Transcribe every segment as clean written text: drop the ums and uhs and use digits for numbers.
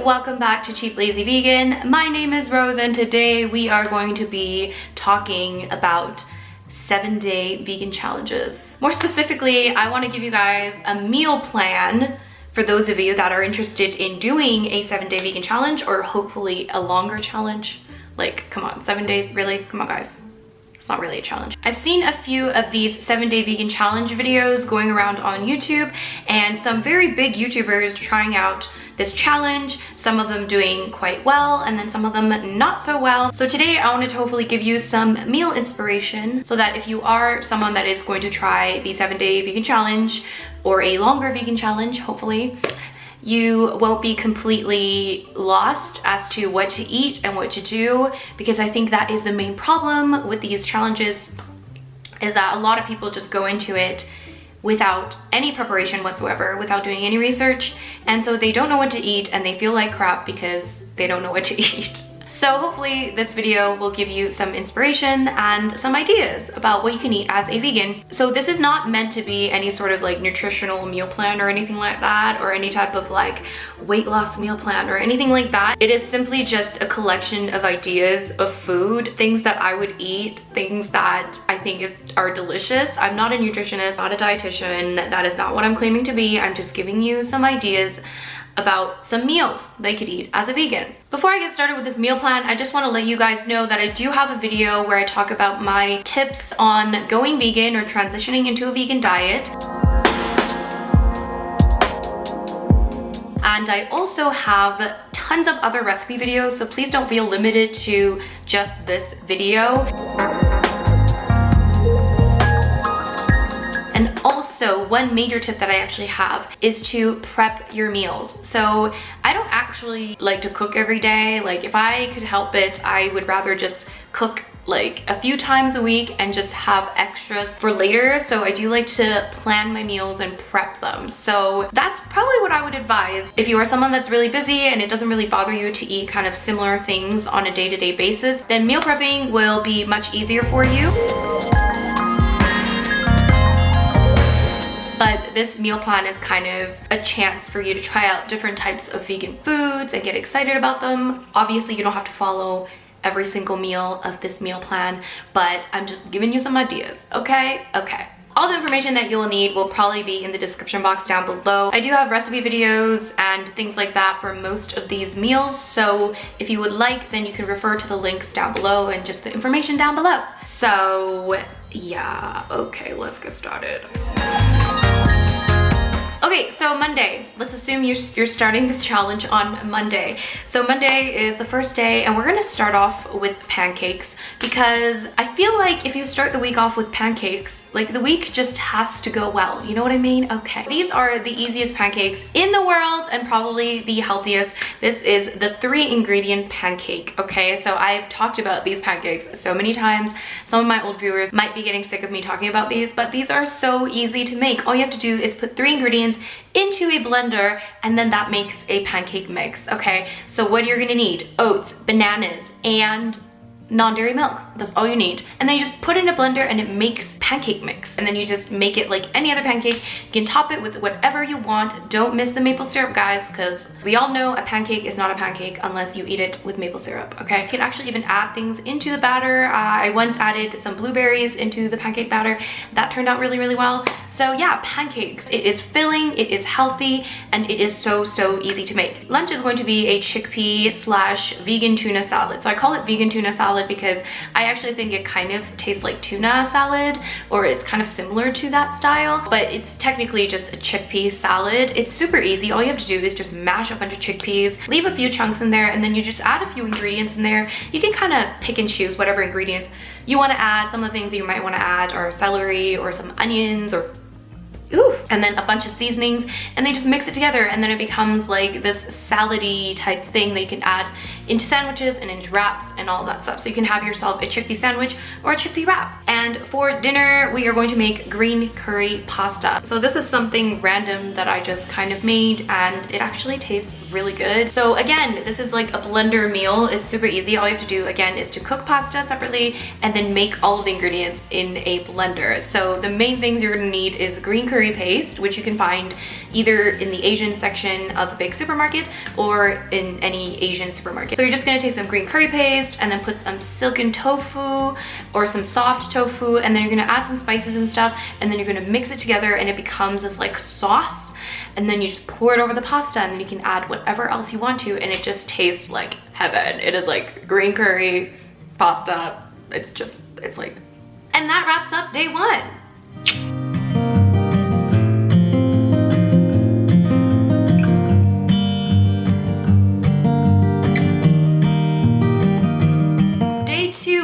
welcome back to Cheap Lazy Vegan. My name is Rose and today we are going to be talking about 7-day vegan challenges. More specifically, I want to give you guys a meal plan for those of you that are interested in doing a 7-day vegan challenge or hopefully a longer challenge. Like, come on, 7 days, really? Come on, guys. It's not really a challenge. I've seen a few of these 7-day vegan challenge videos going around on YouTube and some very big YouTubers trying out this challenge, some of them doing quite well and then some of them not so well. So today I wanted to hopefully give you some meal inspiration so that if you are someone that is going to try the 7-day vegan challenge or a longer vegan challenge, hopefully, you won't be completely lost as to what to eat and what to do, because I think that is the main problem with these challenges, is that a lot of people just go into it without any preparation whatsoever, without doing any research, and so they don't know what to eat and they feel like crap because they don't know what to eat. So hopefully this video will give you some inspiration and some ideas about what you can eat as a vegan. So this is not meant to be any sort of like nutritional meal plan or anything like that, or any type of like weight loss meal plan or anything like that. It is simply just a collection of ideas of food, things that I would eat, things that I think are delicious. I'm not a nutritionist, not a dietitian. That is not what I'm claiming to be. I'm just giving you some ideas about some meals they could eat as a vegan. Before I get started with this meal plan, I just want to let you guys know that I do have a video where I talk about my tips on going vegan or transitioning into a vegan diet. And I also have tons of other recipe videos, so please don't feel limited to just this video. And also, one major tip that I actually have is to prep your meals. So I don't actually like to cook every day. Like, if I could help it, I would rather just cook like a few times a week and just have extras for later. So I do like to plan my meals and prep them. So that's probably what I would advise. If you are someone that's really busy and it doesn't really bother you to eat kind of similar things on a day-to-day basis, then meal prepping will be much easier for you. But this meal plan is kind of a chance for you to try out different types of vegan foods and get excited about them. Obviously, you don't have to follow every single meal of this meal plan, but I'm just giving you some ideas, okay? Okay. All the information that you'll need will probably be in the description box down below. I do have recipe videos and things like that for most of these meals, so if you would like, then you can refer to the links down below and just the information down below. So yeah, okay, let's get started. Okay, so Monday. Let's assume you're starting this challenge on Monday. So Monday is the first day and we're gonna start off with pancakes, because I feel like if you start the week off with pancakes, like the week just has to go well, you know what I mean? Okay. These are the easiest pancakes in the world and probably the healthiest. This is the 3-ingredient pancake, okay? So I've talked about these pancakes so many times. Some of my old viewers might be getting sick of me talking about these, but these are so easy to make. All you have to do is put 3 ingredients into a blender and then that makes a pancake mix, okay? So what you're gonna need: oats, bananas, and non-dairy milk. That's all you need. And then you just put it in a blender and it makes pancake mix. And then you just make it like any other pancake. You can top it with whatever you want. Don't miss the maple syrup, guys, because we all know a pancake is not a pancake unless you eat it with maple syrup, okay? You can actually even add things into the batter. I once added some blueberries into the pancake batter. That turned out really, really well. So yeah, pancakes. It is filling, it is healthy, and it is so, so easy to make. Lunch is going to be a chickpea/vegan tuna salad. So I call it vegan tuna salad because I actually think it kind of tastes like tuna salad, or it's kind of similar to that style, but it's technically just a chickpea salad. It's super easy. All you have to do is just mash a bunch of chickpeas, leave a few chunks in there, and then you just add a few ingredients in there. You can kind of pick and choose whatever ingredients you want to add. Some of the things that you might want to add are celery or some onions or and then a bunch of seasonings, and they just mix it together and then it becomes like this salad-y type thing that you can add into sandwiches and into wraps and all that stuff. So you can have yourself a chickpea sandwich or a chickpea wrap. And for dinner, we are going to make green curry pasta. So this is something random that I just kind of made, and it actually tastes really good. So again, this is like a blender meal. It's super easy. All you have to do again is to cook pasta separately and then make all of the ingredients in a blender. So the main things you're gonna need is green curry paste, which you can find either in the Asian section of a big supermarket or in any Asian supermarket. So you're just gonna take some green curry paste and then put some silken tofu or some soft tofu, and then you're gonna add some spices and stuff, and then you're gonna mix it together and it becomes this like sauce. And then you just pour it over the pasta, and then you can add whatever else you want to, and it just tastes like heaven. It is like green curry pasta. It's like, and that wraps up day one.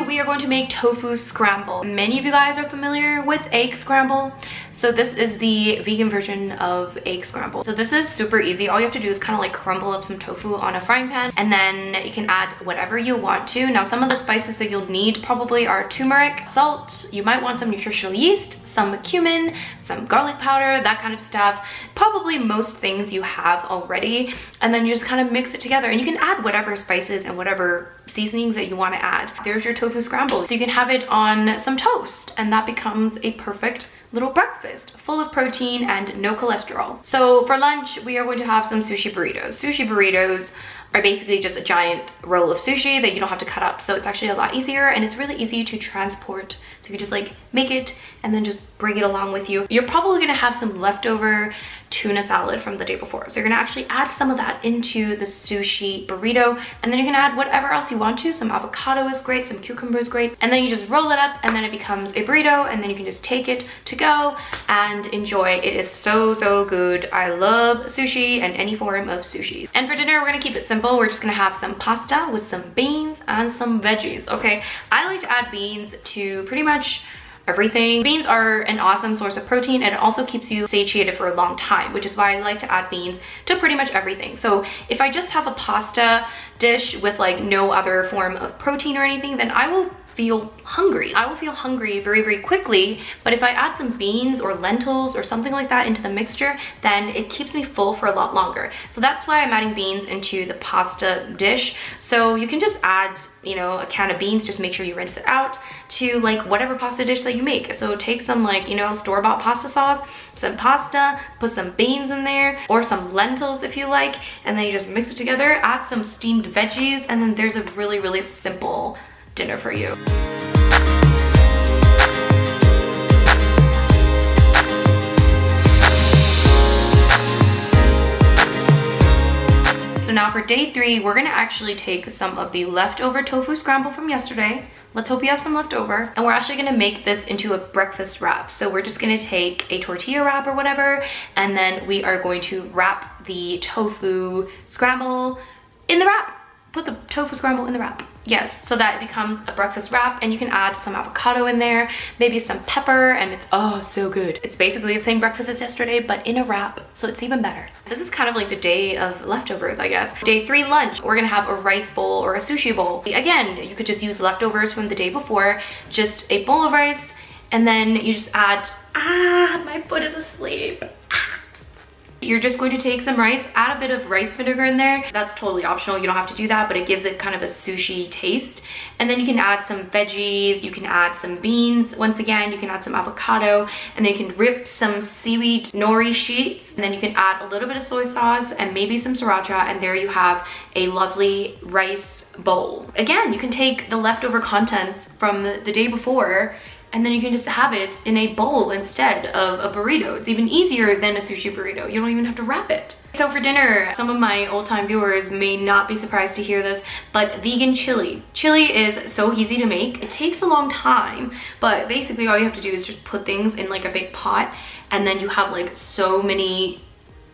We are going to make tofu scramble. Many of you guys are familiar with egg scramble. So this is the vegan version of egg scramble. So this is super easy. All you have to do is kind of like crumble up some tofu on a frying pan, and then you can add whatever you want to. Now, some of the spices that you'll need probably are turmeric, salt, you might want some nutritional yeast, some cumin, some garlic powder, that kind of stuff. Probably most things you have already, and then you just kind of mix it together, and you can add whatever spices and whatever seasonings that you want to add. There's your tofu scramble. So you can have it on some toast, and that becomes a perfect little breakfast full of protein and no cholesterol. So for lunch, we are going to have some sushi burritos. Sushi burritos are basically just a giant roll of sushi that you don't have to cut up. So it's actually a lot easier, and it's really easy to transport. So you can just like make it and then just bring it along with you. You're probably gonna have some leftover tuna salad from the day before. So you're gonna actually add some of that into the sushi burrito, and then you can add whatever else you want to. Some avocado is great, some cucumber is great. And then you just roll it up, and then it becomes a burrito, and then you can just take it to go and enjoy. It is so, so good. I love sushi and any form of sushi. And for dinner, we're gonna keep it simple. We're just gonna have some pasta with some beans and some veggies, okay? I like to add beans to pretty much everything. Beans are an awesome source of protein, and it also keeps you satiated for a long time, which is why I like to add beans to pretty much everything. So if I just have a pasta dish with like no other form of protein or anything, then I will feel hungry. I will feel hungry very, very quickly. But if I add some beans or lentils or something like that into the mixture, then it keeps me full for a lot longer. So that's why I'm adding beans into the pasta dish. So you can just add, you know, a can of beans, just make sure you rinse it out, to like whatever pasta dish that you make. So take some like, you know, store-bought pasta sauce, some pasta, put some beans in there, or some lentils if you like, and then you just mix it together, add some steamed veggies, and then there's a really, really simple dinner for you. So now for day 3, we're gonna actually take some of the leftover tofu scramble from yesterday. Let's hope you have some left over. And we're actually gonna make this into a breakfast wrap. So we're just gonna take a tortilla wrap or whatever, and then we are going to wrap the tofu scramble in the wrap. Put the tofu scramble in the wrap. Yes, so that it becomes a breakfast wrap, and you can add some avocado in there, maybe some pepper, and it's oh so good. It's basically the same breakfast as yesterday, but in a wrap, so it's even better. This is kind of like the day of leftovers, I guess. Day 3 lunch, we're gonna have a rice bowl or a sushi bowl. Again, you could just use leftovers from the day before, just a bowl of rice, and then you just add, my foot is asleep. You're just going to take some rice, add a bit of rice vinegar in there. That's totally optional, you don't have to do that, but it gives it kind of a sushi taste. And then you can add some veggies, you can add some beans. Once again, you can add some avocado, and then you can rip some seaweed nori sheets. And then you can add a little bit of soy sauce and maybe some sriracha, and there you have a lovely rice bowl. Again, you can take the leftover contents from the day before, and then you can just have it in a bowl instead of a burrito. It's even easier than a sushi burrito. You don't even have to wrap it. So for dinner, some of my old-time viewers may not be surprised to hear this, but vegan chili. Chili is so easy to make. It takes a long time, but basically all you have to do is just put things in like a big pot, and then you have like so many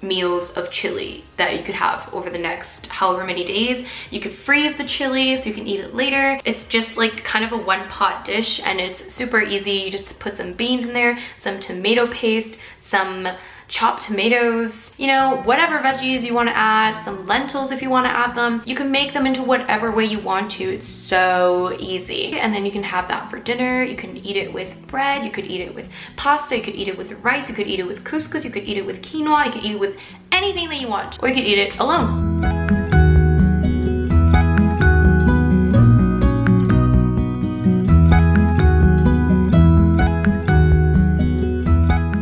meals of chili that you could have over the next however many days. You could freeze the chili so you can eat it later. It's just like kind of a one-pot dish, and it's super easy. You just put some beans in there, some tomato paste, some chopped tomatoes, you know, whatever veggies you want to add, some lentils if you want to add them. You can make them into whatever way you want to. It's so easy. And then you can have that for dinner. You can eat it with bread, you could eat it with pasta, you could eat it with rice, you could eat it with couscous, you could eat it with quinoa, you could eat it with anything that you want, or you could eat it alone.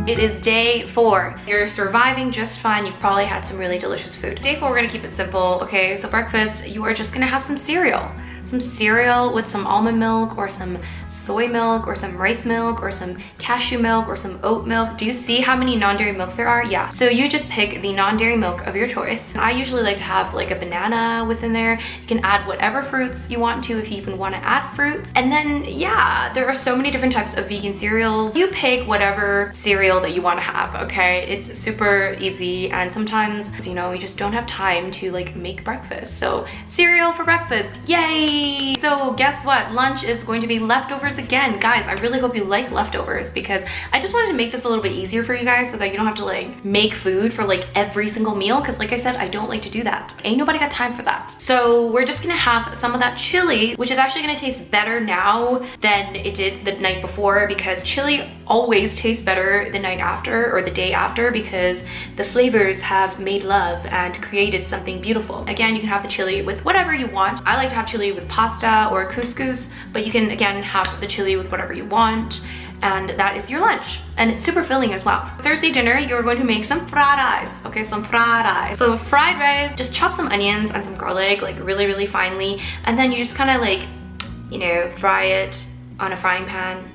It is day 4. You're surviving just fine. You've probably had some really delicious food. Day 4, we're gonna keep it simple, okay? So breakfast, you are just gonna have some cereal. Some cereal with some almond milk or some soy milk or some rice milk or some cashew milk or some oat milk. Do you see how many non-dairy milks there are? Yeah. So you just pick the non-dairy milk of your choice. And I usually like to have like a banana within there. You can add whatever fruits you want to if you even want to add fruits. And then yeah, there are so many different types of vegan cereals. You pick whatever cereal that you want to have, okay? It's super easy, and sometimes, you know, we just don't have time to like make breakfast. So cereal for breakfast, yay! So guess what? Lunch is going to be leftovers again. Guys, I really hope you like leftovers because I just wanted to make this a little bit easier for you guys so that you don't have to like make food for like every single meal, because like I said, I don't like to do that. Ain't nobody got time for that. So we're just gonna have some of that chili, which is actually gonna taste better now than it did the night before, because chili always tastes better the night after or the day after, because the flavors have made love and created something beautiful. Again, you can have the chili with whatever you want. I like to have chili with pasta or couscous, but you can again have the chili with whatever you want, and that is your lunch, and it's super filling as well. Thursday dinner, you're going to make some fried rice. Okay, some fried rice. So fried rice, just chop some onions and some garlic like really, really finely, and then you just kind of like, you know, fry it on a frying pan.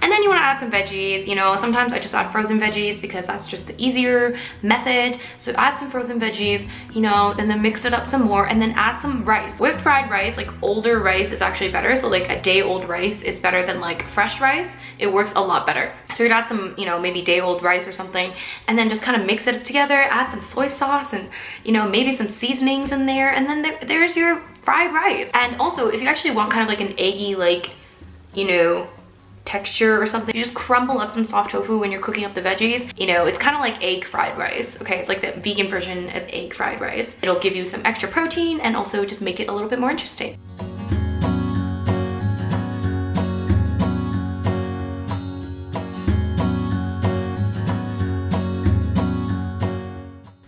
And then you want to add some veggies. You know, sometimes I just add frozen veggies because that's just the easier method. So add some frozen veggies, you know, and then mix it up some more, and then add some rice. With fried rice, like older rice is actually better. So like a day old rice is better than like fresh rice. It works a lot better. So you'd add some, you know, maybe day old rice or something, and then just kind of mix it together, add some soy sauce and, you know, maybe some seasonings in there, and then there's your fried rice. And also, if you actually want kind of like an eggy, like, you know, texture or something, you just crumble up some soft tofu when you're cooking up the veggies. You know, it's kind of like egg fried rice, okay? It's like the vegan version of egg fried rice. It'll give you some extra protein and also just make it a little bit more interesting.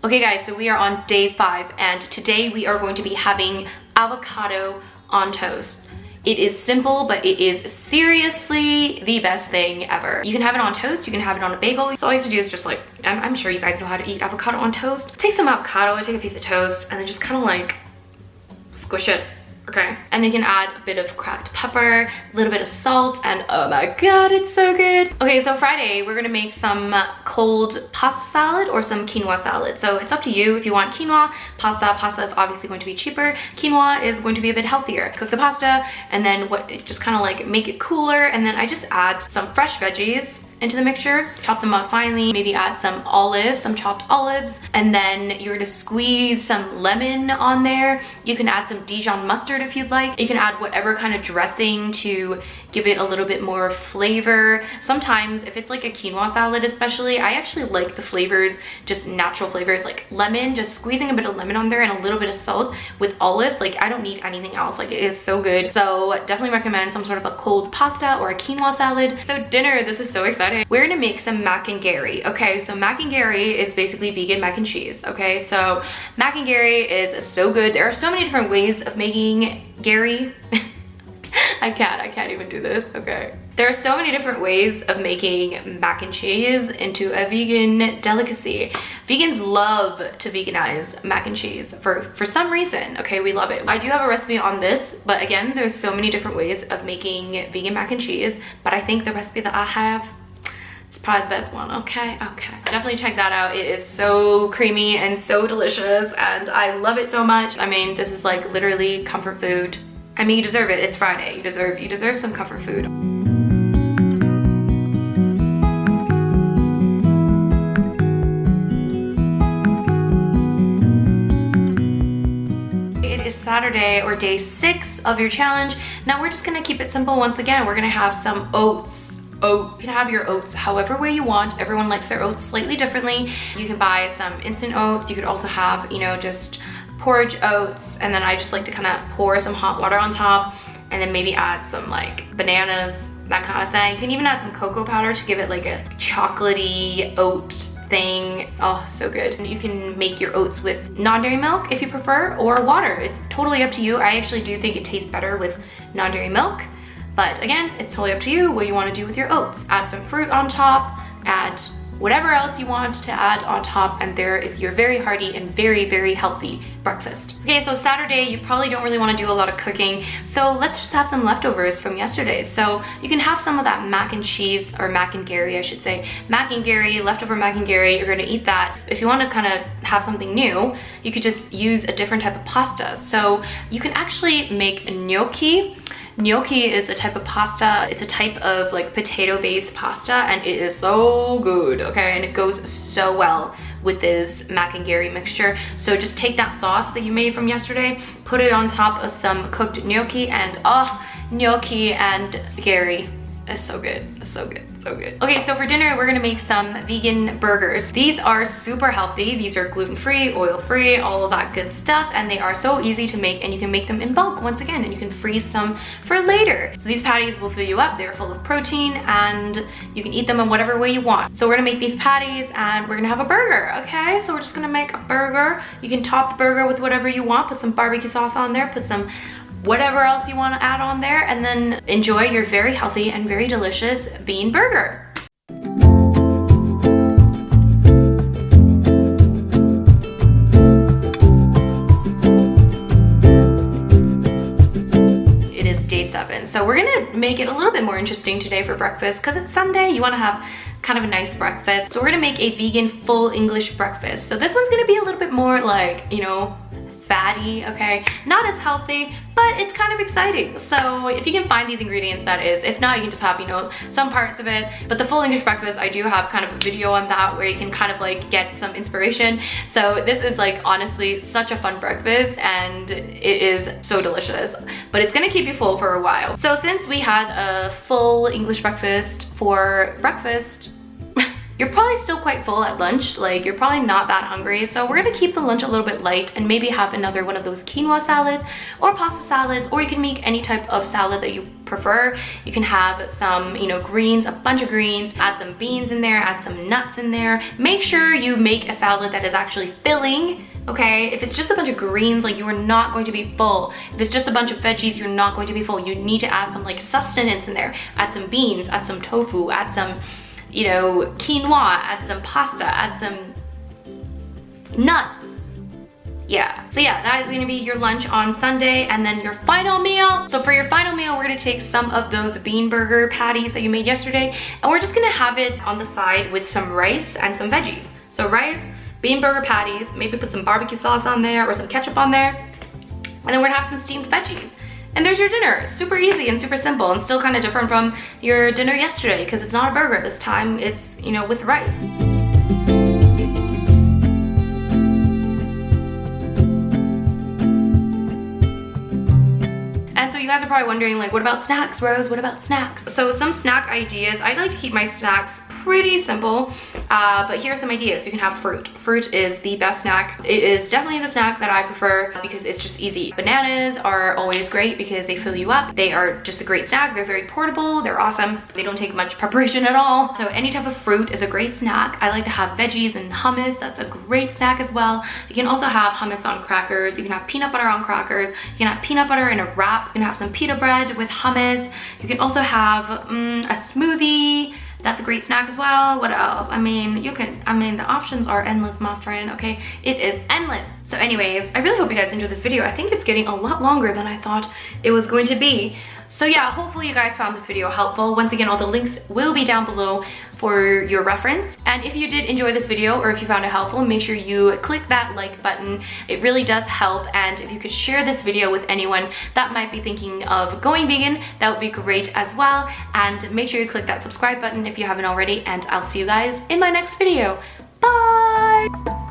Okay guys, so we are on day 5, and today we are going to be having avocado on toast. It is simple, but it is seriously the best thing ever. You can have it on toast, you can have it on a bagel. So all you have to do is just like, I'm sure you guys know how to eat avocado on toast. Take some avocado, take a piece of toast, and then just kind of like squish it, okay? And then you can add a bit of cracked pepper, a little bit of salt, and oh my god, it's so good. Okay, so Friday, we're gonna make some cold pasta salad or some quinoa salad. So it's up to you if you want quinoa. Pasta is obviously going to be cheaper. Quinoa is going to be a bit healthier. Cook the pasta, and then just kind of like make it cooler, and then I just add some fresh veggies into the mixture, chop them up finely, maybe add some olives, some chopped olives, and then you're gonna squeeze some lemon on there. You can add some Dijon mustard if you'd like. You can add whatever kind of dressing to give it a little bit more flavor. Sometimes if it's like a quinoa salad especially, I actually like the flavors, just natural flavors, like lemon, just squeezing a bit of lemon on there and a little bit of salt with olives. Like I don't need anything else, like it is so good. So definitely recommend some sort of a cold pasta or a quinoa salad. So dinner, this is so exciting. We're gonna make some mac and gary. Okay, so mac and gary is basically vegan mac and cheese. Okay, so mac and gary is so good. There are so many different ways of making gary. I can't even do this, okay. There are so many different ways of making mac and cheese into a vegan delicacy. Vegans love to veganize mac and cheese for some reason, okay, we love it. I do have a recipe on this, but again, there's so many different ways of making vegan mac and cheese, but I think the recipe that I have, it's probably the best one, okay? Definitely check that out. It is so creamy and so delicious, and I love it so much. I mean, this is like literally comfort food. I mean, you deserve it. It's Friday. You deserve some comfort food. It is Saturday, or day 6 of your challenge. Now we're just gonna keep it simple once again. We're gonna have some oats. oat. You can have your oats however way you want. Everyone likes their oats slightly differently. You can buy some instant oats. You could also have, you know, just porridge oats, and then I just like to kind of pour some hot water on top and then maybe add some like bananas, that kind of thing. You can even add some cocoa powder to give it like a chocolatey oat thing. Oh, so good. You can make your oats with non-dairy milk if you prefer, or water. It's totally up to you. I actually do think it tastes better with non-dairy milk, but again, it's totally up to you what you want to do with your oats. Add some fruit on top, add whatever else you want to add on top, and there is your very hearty and very, very healthy breakfast. Okay, so Saturday, you probably don't really want to do a lot of cooking, so let's just have some leftovers from yesterday. So you can have some of that mac and cheese, or mac and Gary, I should say. Mac and Gary, leftover mac and Gary, you're gonna eat that. If you want to kind of have something new, you could just use a different type of pasta. So you can actually make gnocchi. Gnocchi is a type of pasta. It's a type of like potato-based pasta, and it is so good, okay? And it goes so well with this mac and Gary mixture. So just take that sauce that you made from yesterday, put it on top of some cooked gnocchi, and oh, gnocchi and Gary is so good, it's so good. So good. Okay, so for dinner, we're gonna make some vegan burgers. These are super healthy. These are gluten-free, oil-free, all of that good stuff, and they are so easy to make, and you can make them in bulk once again, and you can freeze some for later. So these patties will fill you up. They're full of protein, and you can eat them in whatever way you want. So we're gonna make these patties, and we're gonna have a burger, okay? So we're just gonna make a burger. You can top the burger with whatever you want. Put some barbecue sauce on there, put some whatever else you want to add on there, and then enjoy your very healthy and very delicious bean burger. It is day 7, so we're gonna make it a little bit more interesting today for breakfast because it's Sunday. You want to have kind of a nice breakfast, so we're gonna make a vegan full English breakfast. So this one's gonna be a little bit more like, you know, fatty, okay? Not as healthy, but it's kind of exciting. So if you can find these ingredients, that is. If not, you can just have, you know, some parts of it. But the full English breakfast, I do have kind of a video on that where you can kind of like get some inspiration. So this is like honestly such a fun breakfast, and it is so delicious, but it's gonna keep you full for a while. So since we had a full English breakfast for breakfast, you're probably still quite full at lunch, like you're probably not that hungry, so we're gonna keep the lunch a little bit light and maybe have another one of those quinoa salads or pasta salads, or you can make any type of salad that you prefer. You can have some, you know, greens, a bunch of greens, add some beans in there, add some nuts in there. Make sure you make a salad that is actually filling, okay? If it's just a bunch of greens, like you are not going to be full. If it's just a bunch of veggies, you're not going to be full. You need to add some like sustenance in there. Add some beans, add some tofu, add some, you know, quinoa, add some pasta, add some nuts. Yeah, so yeah, that is gonna be your lunch on Sunday, and then your final meal. So for your final meal, we're gonna take some of those bean burger patties that you made yesterday, and we're just gonna have it on the side with some rice and some veggies. So rice, bean burger patties, maybe put some barbecue sauce on there or some ketchup on there, and then we're gonna have some steamed veggies. And there's your dinner. Super easy and super simple, and still kind of different from your dinner yesterday because it's not a burger this time. It's, you know, with rice. And so you guys are probably wondering, like, what about snacks, Rose? What about snacks? So some snack ideas. I like to keep my snacks pretty simple, but here are some ideas. You can have fruit. Fruit is the best snack. It is definitely the snack that I prefer because it's just easy. Bananas are always great because they fill you up. They are just a great snack. They're very portable. They're awesome. They don't take much preparation at all. So any type of fruit is a great snack. I like to have veggies and hummus. That's a great snack as well. You can also have hummus on crackers. You can have peanut butter on crackers. You can have peanut butter in a wrap. You can have some pita bread with hummus. You can also have a smoothie. That's a great snack as well. What else? I mean, the options are endless, my friend, okay? It is endless. So anyways, I really hope you guys enjoyed this video. I think it's getting a lot longer than I thought it was going to be. So yeah, hopefully you guys found this video helpful. Once again, all the links will be down below for your reference. And if you did enjoy this video, or if you found it helpful, make sure you click that like button. It really does help. And if you could share this video with anyone that might be thinking of going vegan, that would be great as well. And make sure you click that subscribe button if you haven't already, and I'll see you guys in my next video. Bye!